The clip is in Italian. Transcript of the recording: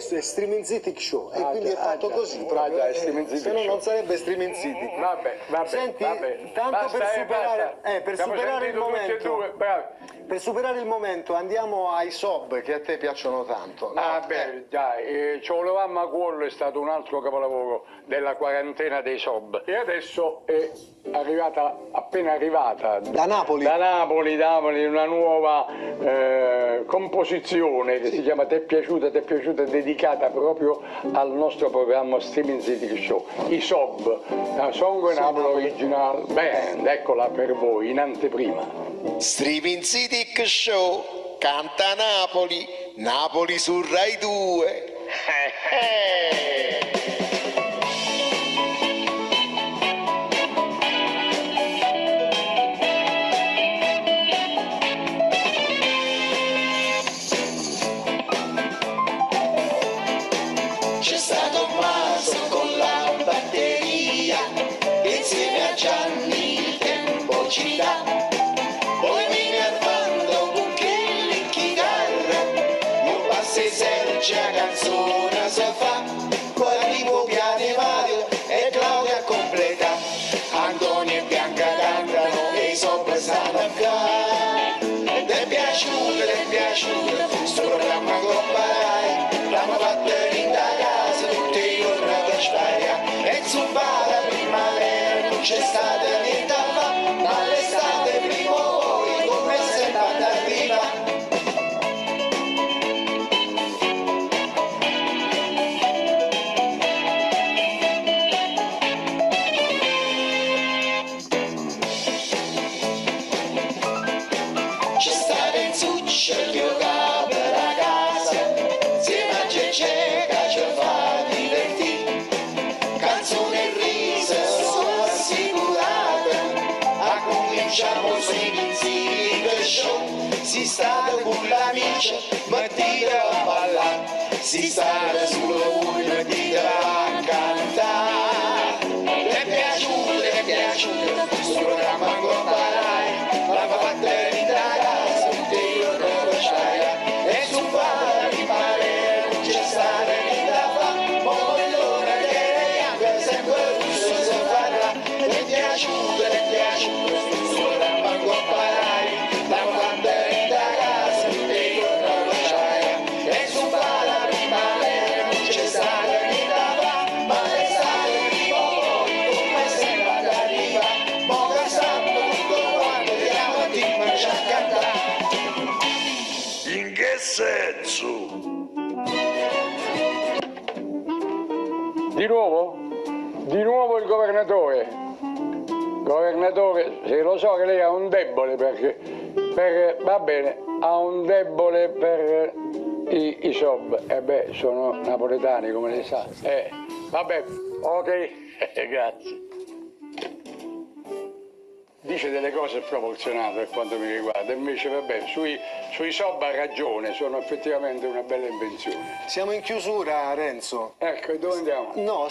Streaming City Show e quindi è fatto così proprio. Se no non sarebbe Streaming City. Vabbè. Senti, vabbè. tanto Basta, per superare il momento. Due, bravo. Per superare il momento andiamo ai sob che a te piacciono tanto. No? Dai, ci volevamo a cuore, è stato un altro capolavoro della quarantena dei sob. E adesso è appena arrivata Da Napoli. Da Napoli, una nuova composizione che si chiama T'è piaciuta, dedicata proprio al nostro programma Streaming City Show. I sob, la Songo e Napoli Original Band, eccola per voi in anteprima. Streaming City Show, canta Napoli, Napoli su Rai 2. C'è stato un maso con la batteria, insieme a Gianni il tempo ci dà. La canzone si fa, poi Vivo Piane Mario e Claudia completa, Antonio e Bianca cantano e i sopra stanno a fare. Ti è piaciuto, sto programma Coppa Rai, l'hanno fatto in da casa tutti i giorni per sbagliare, e su la primavera non c'è stata niente a fare, ma l'estate prima o poi come sempre arriva. Si sta con l'amici, mettete a ballare, si sta solo voi, mettete a cantare. Ti è piaciuto, sto programma Coppa Rai, la fatta in casa, tutti i giorni per sbagliare, e su la primavera non c'è stata niente da fare, ma l'ora che anche sempre russo si parla. Ti è piaciuto, sto programma Coppa Rai, la fatta in casa, tutti i giorni per sbagliare, e su la primavera non c'è stata niente da fare, ma l'estate prima o poi come sempre arriva. Mo che sanno tutto quanto andiamo a dirci a cantare. In che senso? Di nuovo il governatore. Governatore, se lo so che lei ha un debole va bene, ha un debole per i sob. Sono napoletani come lei sa. Vabbè, ok, grazie. Dice delle cose sproporzionate per quanto mi riguarda, invece vabbè, sui sob ha ragione, sono effettivamente una bella invenzione. Siamo in chiusura, Renzo. Ecco, e dove andiamo? No.